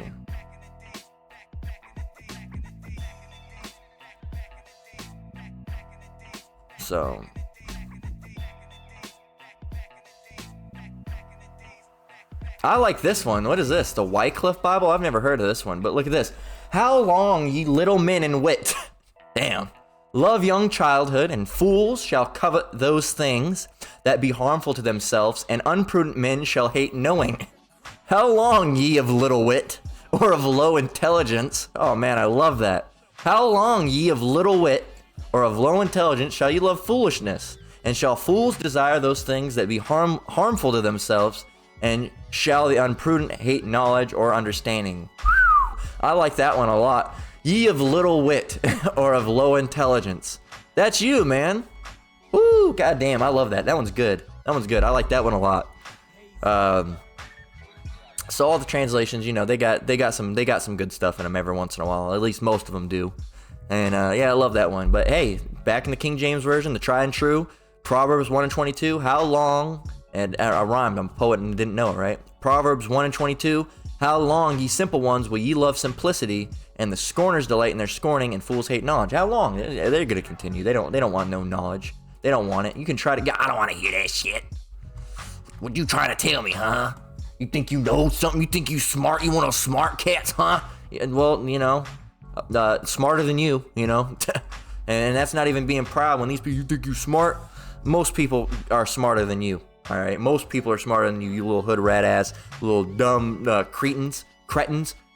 Speaker 1: So, I like this one. What is this? The Wycliffe Bible? I've never heard of this one, but look at this. How long, ye little men in wit? Damn. Love young childhood, and fools shall covet those things that be harmful to themselves, and unprudent men shall hate knowing. How long, ye of little wit, or of low intelligence? Oh man, I love that. How long, ye of little wit, or of low intelligence, shall ye love foolishness? And shall fools desire those things that be harmful to themselves, and shall the unprudent hate knowledge or understanding? I like that one a lot. Ye of little wit, or of low intelligence. That's you, man. Woo, goddamn, I love that. That one's good. That one's good. I like that one a lot. So all the translations, you know, they got some good stuff in them every once in a while. At least most of them do. And yeah, I love that one. But hey, back in the King James version, the tried and true, Proverbs 1:22. How long? And I rhymed. I'm a poet and didn't know it, right? Proverbs 1:22. How long, ye simple ones, will ye love simplicity, and the scorners delight in their scorning, and fools hate knowledge? How long? They're gonna continue. They don't want no knowledge. They don't want it. You can try to. I don't want to hear that shit. What you trying to tell me, huh? You think you know something? You think you smart? You want a smart cats, huh? Yeah, well, you know, smarter than you, you know. And that's not even being proud. When these people, you think you smart? Most people are smarter than you. All right, most people are smarter than you, you little hood rat ass, little dumb cretins.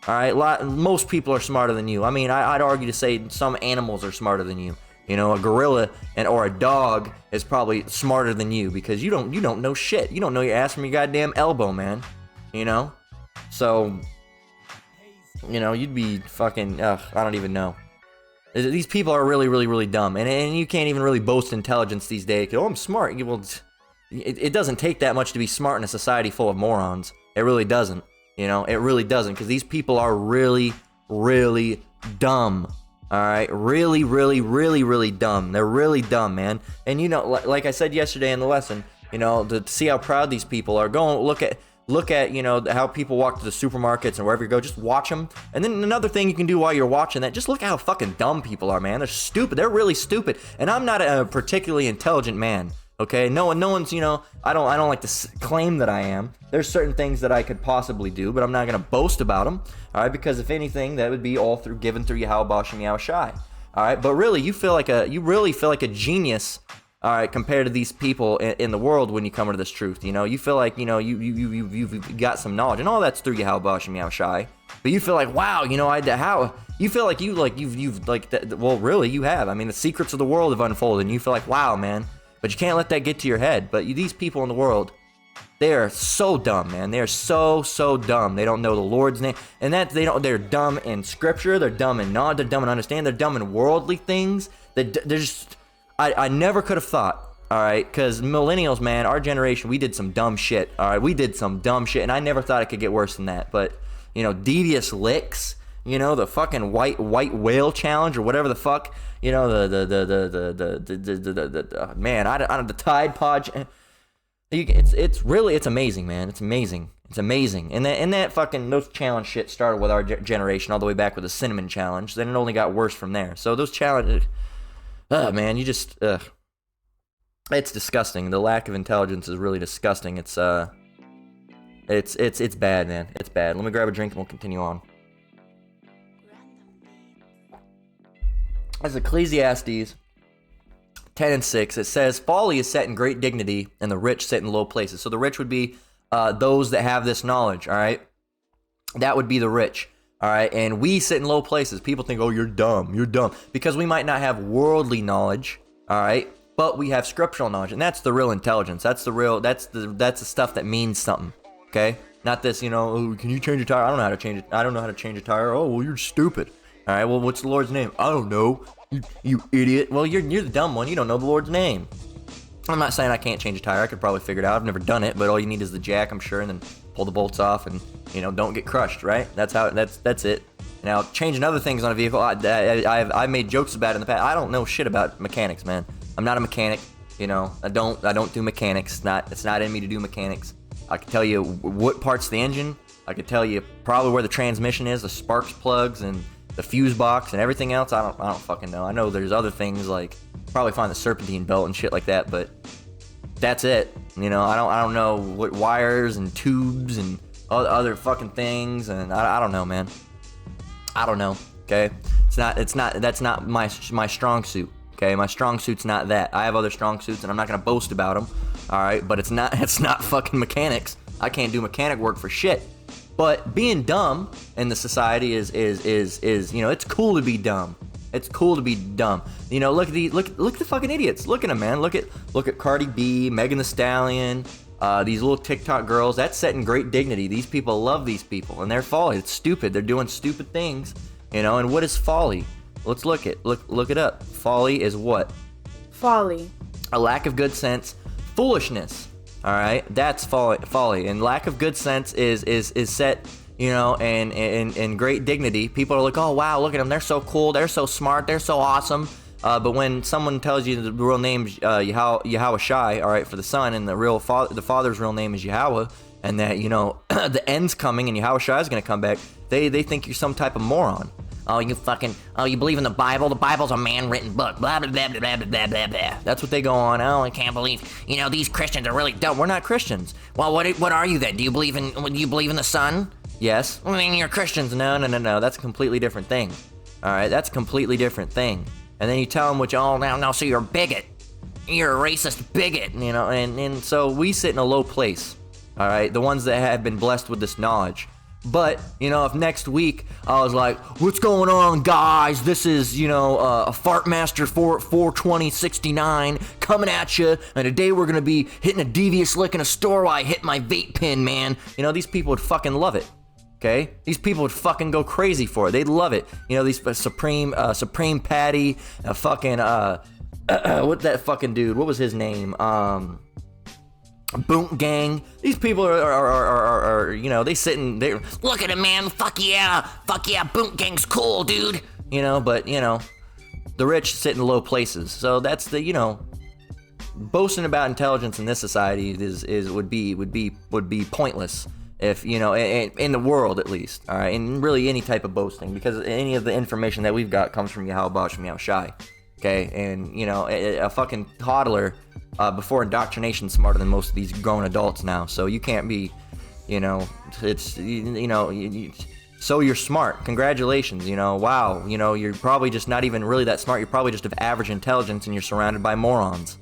Speaker 1: All right, most people are smarter than you. I mean, I'd argue to say some animals are smarter than you. You know, a gorilla or a dog is probably smarter than you because you don't know shit. You don't know your ass from your goddamn elbow, man. You know, so you know, you'd be fucking, I don't even know. These people are really, really, really dumb. And you can't even really boast intelligence these days. Oh, I'm smart. Well, it doesn't take that much to be smart in a society full of morons. It really doesn't. You know, it really doesn't. Because these people are really, really dumb. All right? Really, really, really, really dumb. They're really dumb, man. And, you know, like I said yesterday in the lesson, you know, to see how proud these people are, go and look at, you know, how people walk to the supermarkets and wherever you go. Just watch them. And then another thing you can do while you're watching that, just look at how fucking dumb people are, man. They're stupid. They're really stupid. And I'm not a particularly intelligent man. Okay, no one's, you know, I don't like to claim that I am. There's certain things that I could possibly do, but I'm not gonna boast about them. All right, because if anything, that would be all given through Yahweh Bashem Yahweh Shai. All right, but really, you really feel like a genius. All right, compared to these people in the world when you come into this truth, you know, you feel like, you know, you've got some knowledge, and all that's through Yahweh Bashem Yahweh Shai. But you feel like, wow, you know, you feel like well, really, you have. I mean, the secrets of the world have unfolded, and you feel like, wow, man. But you can't let that get to your head. But these people in the world, they are so dumb, man. They are so dumb. They don't know the Lord's name, and they're dumb in scripture. They're dumb in knowledge. They're dumb in understanding. They're dumb in worldly things. They're just. I never could have thought. All right, because millennials, man, our generation, we did some dumb shit. All right, we did some dumb shit, and I never thought it could get worse than that. But you know, devious licks. You know, the fucking white whale challenge or whatever the fuck. You know, the man, I don't the Tide Pod. It's amazing, man. It's amazing. It's amazing. And that fucking those challenge shit started with our generation all the way back with the cinnamon challenge. Then it only got worse from there. So those challenges, man, you just it's disgusting. The lack of intelligence is really disgusting. It's bad, man. It's bad. Let me grab a drink and we'll continue on. As Ecclesiastes 10:6, it says, folly is set in great dignity, and the rich sit in low places. So the rich would be those that have this knowledge, all right? That would be the rich, all right? And we sit in low places. People think, oh, you're dumb, because we might not have worldly knowledge, all right? But we have scriptural knowledge, and that's the real intelligence. That's the stuff that means something, okay? Not this, you know, oh, can you change a tire? I don't know how to change it. I don't know how to change a tire. Oh, well, you're stupid. All right, well, what's the Lord's name? I don't know. You idiot. Well, you're the dumb one. You don't know the Lord's name. I'm not saying I can't change a tire. I could probably figure it out. I've never done it, but all you need is the jack, I'm sure, and then pull the bolts off and, you know, don't get crushed, right? That's it. Now, changing other things on a vehicle, I've made jokes about it in the past. I don't know shit about mechanics, man. I'm not a mechanic, you know. I don't do mechanics. It's not in me to do mechanics. I can tell you what part's the engine. I could tell you probably where the transmission is, the sparks plugs, and the fuse box and everything else. I don't fucking know. I know there's other things like probably find the serpentine belt and shit like that, but that's it. You know, I don't know what wires and tubes and other fucking things, and I don't know, man. I don't know. Okay, that's not my strong suit. Okay, my strong suit's not that. I have other strong suits, and I'm not gonna boast about them. All right, but it's not fucking mechanics. I can't do mechanic work for shit. But being dumb in the society is you know, it's cool to be dumb. It's cool to be dumb. You know, look at the fucking idiots. Look at them, man. Look at Cardi B, Megan Thee Stallion, these little TikTok girls. That's set in great dignity. These people love these people, and they're folly. It's stupid. They're doing stupid things. You know, and what is folly? Let's look it up. Folly is what?
Speaker 3: Folly.
Speaker 1: A lack of good sense, foolishness. All right, that's folly, and lack of good sense is set, you know, in great dignity. People are like, oh wow, look at them, they're so cool, they're so smart, they're so awesome. But when someone tells you the real name's Yahweh Shai, all right, for the son, and the father's real name is Yahweh, and that, you know, the end's coming and Yahweh Shai is gonna come back, they think you're some type of moron. Oh, you believe in the Bible? The Bible's a man-written book. Blah, blah, blah, blah, blah, blah, blah, blah. That's what they go on. Oh, I can't believe, you know, these Christians are really dumb. We're not Christians. Well, what are you then? Do you believe in the Son? Yes. Well, then you're Christians. No. That's a completely different thing. All right, that's a completely different thing. And then you tell them so you're a bigot. You're a racist bigot, you know, and so we sit in a low place. All right, the ones that have been blessed with this knowledge. But, you know, if next week I was like, what's going on, guys? This is, you know, a Fartmaster 42069 coming at you. And today we're going to be hitting a devious lick in a store while I hit my vape pen, man. You know, these people would fucking love it. Okay, these people would fucking go crazy for it. They'd love it. You know, these Supreme Patty, fucking what that fucking dude? What was his name? Boot Gang. These people are you know, they sitting there. Look at him, man. Fuck yeah, Boot Gang's cool, dude. You know, but you know, the rich sit in low places. So that's the, you know, boasting about intelligence in this society would be pointless. If, you know, in the world at least, all right, and really any type of boasting, because any of the information that we've got comes from Yahweh Bosh, from Yahweh Shai, okay, and, you know, a fucking toddler before indoctrination smarter than most of these grown adults now, so you can't be, you know, it's, you know, so you're smart, congratulations, you know, wow, you know, you're probably just not even really that smart, you're probably just of average intelligence, and you're surrounded by morons.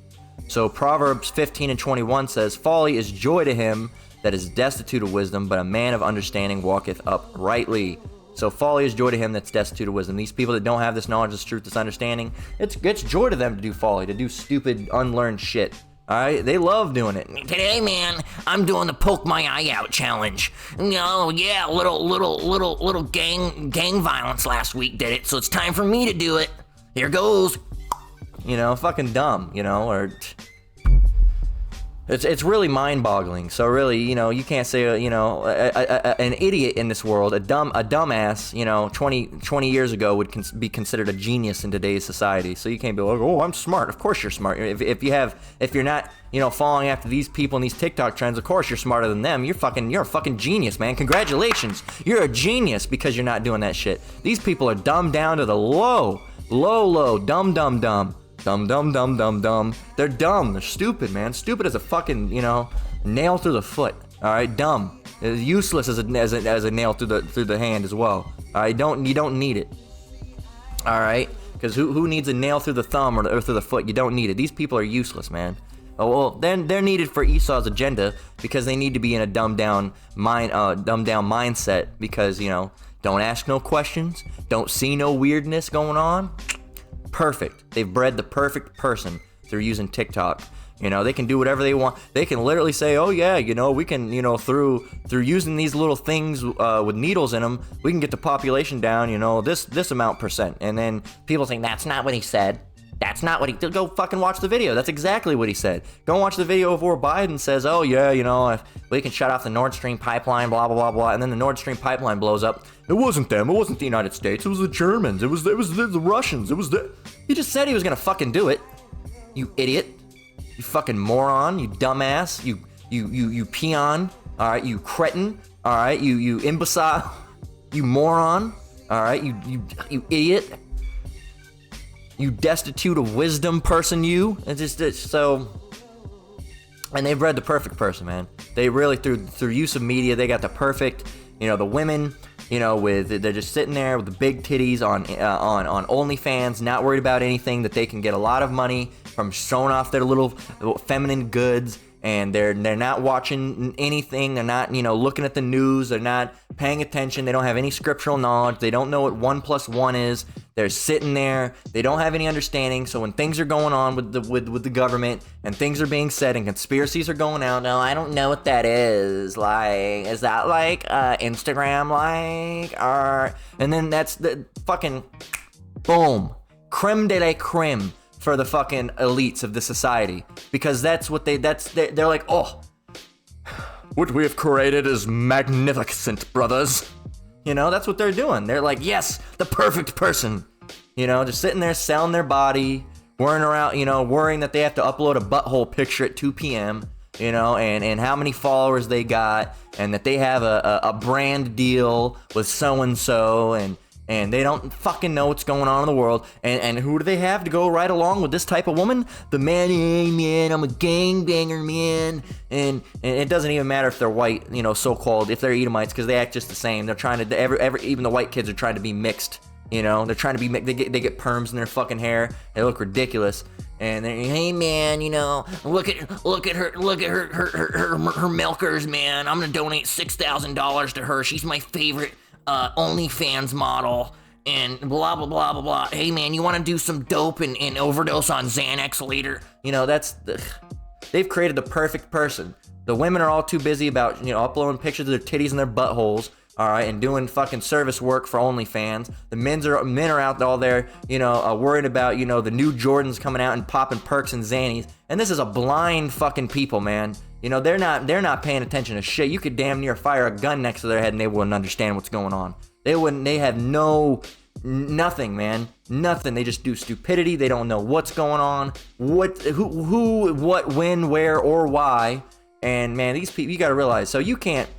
Speaker 1: So Proverbs 15:21 says, folly is joy to him that is destitute of wisdom, but a man of understanding walketh uprightly. So folly is joy to him that's destitute of wisdom. These people that don't have this knowledge, this truth, this understanding, it's joy to them to do folly, to do stupid, unlearned shit. All right, they love doing it. Today, man, I'm doing the poke my eye out challenge. No, yeah, little gang violence last week did it, so it's time for me to do it. Here goes. You know, fucking dumb. You know, or. It's really mind-boggling. So really, you know, you can't say, you know, an idiot in this world, a dumbass, you know, 20 years ago would be considered a genius in today's society. So you can't be like, oh, I'm smart. Of course you're smart. If you're not, you know, following after these people and these TikTok trends, of course you're smarter than them. You're a fucking genius, man. Congratulations. You're a genius because you're not doing that shit. These people are dumbed down to the low, dumb. Dumb. They're dumb. They're stupid, man. Stupid as a fucking, you know, nail through the foot. All right, dumb. It's useless as a nail through the hand as well. All right, you don't need it. All right, because who needs a nail through the thumb or through the foot? You don't need it. These people are useless, man. Oh well, then they're needed for Esau's agenda because they need to be in a dumbed down mindset because, you know, don't ask no questions, don't see no weirdness going on. Perfect. They've bred the perfect person through using TikTok. You know, they can do whatever they want. They can literally say, oh yeah, you know, we can, you know, through using these little things with needles in them, we can get the population down, you know, this amount %. And then people think that's not what he said. That's not what he did. Go fucking watch the video. That's exactly what he said. Go watch the video of where Biden says, oh yeah, you know, we can shut off the Nord Stream pipeline, blah, blah, blah, blah. And then the Nord Stream pipeline blows up. It wasn't them. It wasn't the United States. It was the Germans. It was the Russians. He just said he was going to fucking do it. You idiot. You fucking moron. You dumbass. You peon. All right. You cretin. All right. You imbecile. You moron. All right. You idiot. You destitute of wisdom person, you. It's so. And they've bred the perfect person, man. They really, through use of media, they got the perfect, you know, the women, you know, they're just sitting there with the big titties on OnlyFans, not worried about anything, that they can get a lot of money from showing off their little feminine goods, and they're not watching anything, they're not, you know, looking at the news, they're not paying attention, they don't have any scriptural knowledge, they don't know what 1 + 1 is, they're sitting there, they don't have any understanding. So when things are going on with the government and things are being said and conspiracies are going out, no, I don't know what that is, like, is that like Instagram, like, or, and then that's the fucking boom, creme de la creme for the fucking elites of the society, because that's what they're like, oh, what we have created is magnificent, brothers. You know, that's what they're doing. They're like, yes, the perfect person. You know, just sitting there selling their body, worrying that they have to upload a butthole picture at 2 p.m., you know, and how many followers they got, and that they have a brand deal with so-and-so, and they don't fucking know what's going on in the world. And who do they have to go right along with this type of woman? The man, hey man, I'm a gangbanger, man. And it doesn't even matter if they're white, you know, so-called, if they're Edomites, because they act just the same. They're trying to, even the white kids are trying to be mixed, you know. They're trying to be, they get perms in their fucking hair. They look ridiculous. And they're, hey man, you know, look at her milkers, man. I'm gonna donate $6,000 to her. She's my favorite OnlyFans model, and blah blah blah blah blah. Hey man, you want to do some dope and overdose on Xanax later? You know, they've created the perfect person. The women are all too busy about, you know, uploading pictures of their titties and their buttholes, all right, and doing fucking service work for OnlyFans. The men are out all there, worried about, the new Jordans coming out and popping perks and Xannies. And this is a blind fucking people, man. They're not paying attention to shit. You could damn near fire a gun next to their head and they wouldn't understand what's going on. They have nothing, man. Nothing. They just do stupidity. They don't know what's going on, who, what, when, where, or why. And man, these people, you gotta realize, so you can't,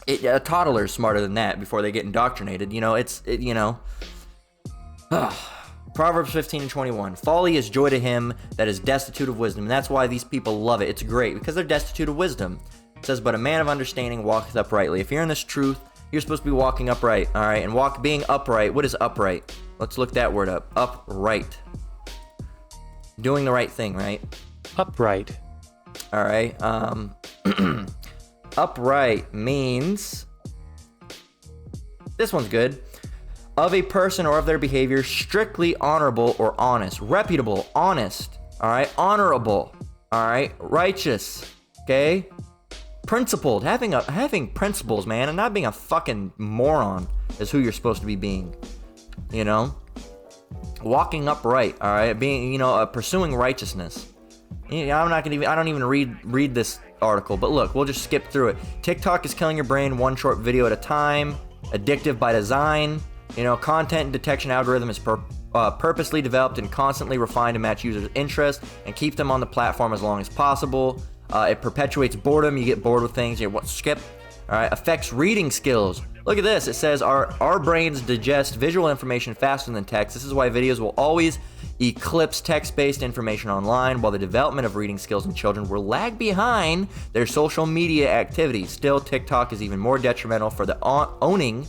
Speaker 1: a toddler is smarter than that before they get indoctrinated. Proverbs 15:21. Folly is joy to him that is destitute of wisdom. And that's why these people love it. It's great because they're destitute of wisdom. It says, but a man of understanding walketh uprightly. If you're in this truth, you're supposed to be walking upright, all right? And being upright, what is upright? Let's look that word up. Upright. Doing the right thing, right?
Speaker 2: Upright.
Speaker 1: All right. Upright means, this one's good, of a person or of their behavior, strictly honorable or honest, reputable, honest, all right, honorable, all right, righteous, okay, principled, having principles, man, and not being a fucking moron is who you're supposed to be being, walking upright, all right, being, pursuing righteousness. I don't even read this article, but look, we'll just skip through it. TikTok is killing your brain one short video at a time. Addictive by design. Content detection algorithm is purposely developed and constantly refined to match users' interests and keep them on the platform as long as possible. It perpetuates boredom. You get bored with things. Skip. All right. Affects reading skills. Look at this. It says our brains digest visual information faster than text. This is why videos will always eclipse text-based information online, while the development of reading skills in children will lag behind their social media activities. Still, TikTok is even more detrimental for the honing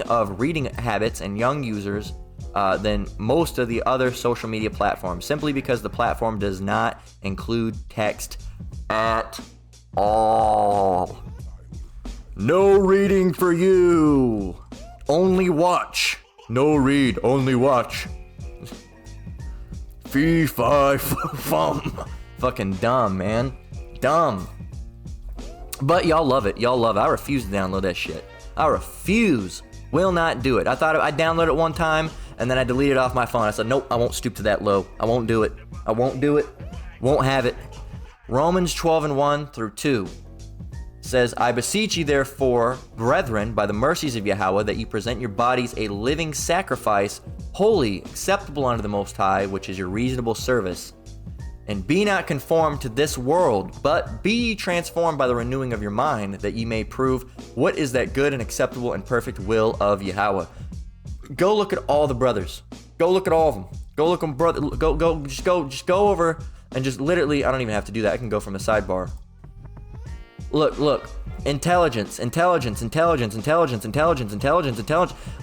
Speaker 1: of reading habits in young users than most of the other social media platforms, simply because the platform does not include text at all. No reading for you. Only watch. No read, only watch. Fee, fi, fum. Fucking dumb, man. Dumb. But y'all love it. I refuse to download that shit. I refuse. Will not do it. I thought I'd download it one time, and then I deleted it off my phone. I said, nope, I won't stoop to that low. I won't do it. Won't have it. Romans 12:1 through 2 says, I beseech you therefore, brethren, by the mercies of Yahweh, that you present your bodies a living sacrifice, holy, acceptable unto the Most High, which is your reasonable service. And be not conformed to this world, but be ye transformed by the renewing of your mind, that ye may prove what is that good and acceptable and perfect will of Yahweh. Go look at all the brothers. Go look at all of them. Go look at them, brother. Just go over and just literally, I don't even have to do that. I can go from the sidebar. Look. Intelligence.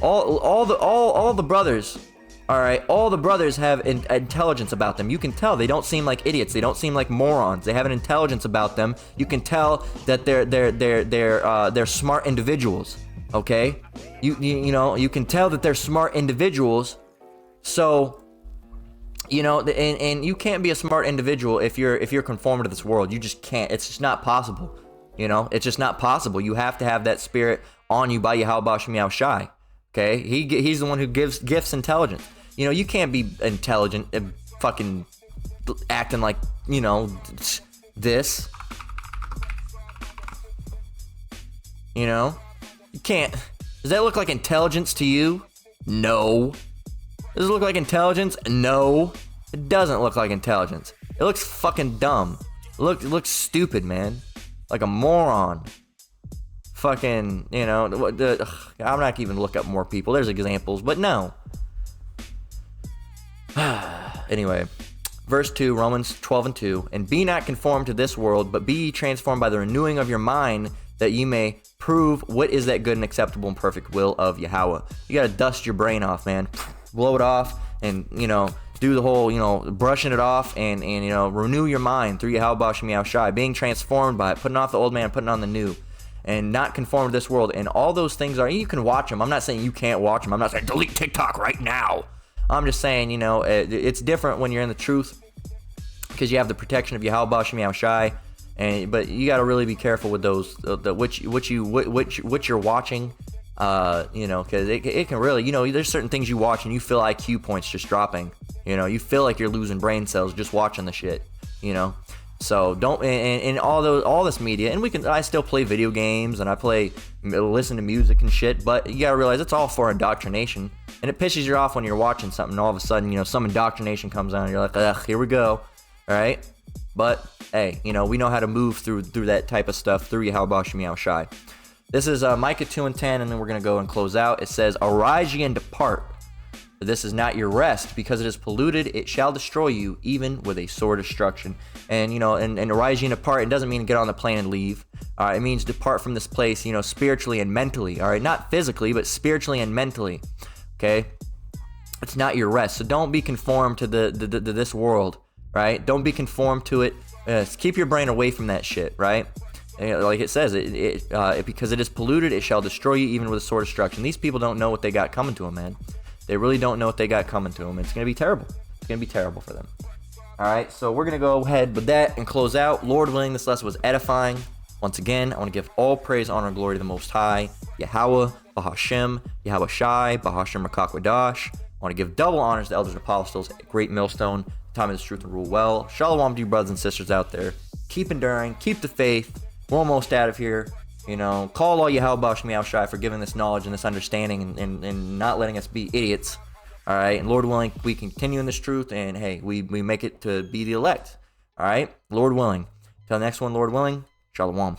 Speaker 1: All the brothers. All right, all the brothers have intelligence about them. You can tell they don't seem like idiots. They don't seem like morons. They have an intelligence about them. You can tell that they're smart individuals. Okay, you can tell that they're smart individuals. So, and you can't be a smart individual if you're conformed to this world. You just can't. It's just not possible. It's just not possible. You have to have that spirit on you by Yahweh Bashem Yahushai. Okay, he's the one who gifts intelligence. You can't be intelligent and fucking acting like this. You can't. Does that look like intelligence to you? No. Does it look like intelligence? No. It doesn't look like intelligence. It looks fucking dumb. It looks stupid, man. Like a moron. Fucking, I'm not even look up more people. There's examples, but no. Anyway, verse 2, Romans 12:2. And be not conformed to this world, but be ye transformed by the renewing of your mind, that ye may prove what is that good and acceptable and perfect will of Yahweh. You gotta dust your brain off, man. Blow it off, and do the whole, brushing it off, and renew your mind through Yahweh Bashem Yahushai, being transformed by it, putting off the old man, putting on the new, and not conform to this world. And all those things you can watch them. I'm not saying you can't watch them. I'm not saying delete TikTok right now. I'm just saying, it's different when you're in the truth, because you have the protection of Yahweh Bashem Yahushai. But you got to really be careful with those, what you're watching, because it can really, there's certain things you watch and you feel IQ points just dropping. You feel like you're losing brain cells just watching the shit. So don't, and all this media, and I still play video games and I listen to music and shit, but you gotta realize it's all for indoctrination, and it pisses you off when you're watching something and all of a sudden, some indoctrination comes on and you're like, ugh, here we go. All right. But hey, we know how to move through that type of stuff through Yahweh Bashem Yahweh Shai. This is Micah 2:10, and then we're gonna go and close out. It says, "Arise ye and depart, for this is not your rest, because it is polluted. It shall destroy you, even with a sore destruction." And and arise ye and depart. It doesn't mean get on the plane and leave. It means depart from this place, spiritually and mentally. All right, not physically, but spiritually and mentally. Okay, it's not your rest. So don't be conformed to this world. Right? Don't be conformed to it. Keep your brain away from that shit. Right? Like it says, because it is polluted, it shall destroy you, even with a sore destruction. These people don't know what they got coming to them, man. They really don't know what they got coming to them. It's gonna be terrible. It's gonna be terrible for them. All right, so we're gonna go ahead with that and close out. Lord willing, this lesson was edifying. Once again, I want to give all praise, honor, and glory to the Most High, Yahweh, Bahashem, Yahweh Shai, Bahashem Rakakwadash. I want to give double honors to elders and apostles at Great Millstone. Time is truth and rule well. Shalom to you brothers and sisters out there. Keep enduring, keep the faith. We're almost out of here. Call all Yahweh Bashem Yahweh Shai for giving this knowledge and this understanding and not letting us be idiots. All right, and Lord willing, we continue in this truth, and hey, we make it to be the elect. All right, Lord willing. Till the next one, Lord willing, Shalom.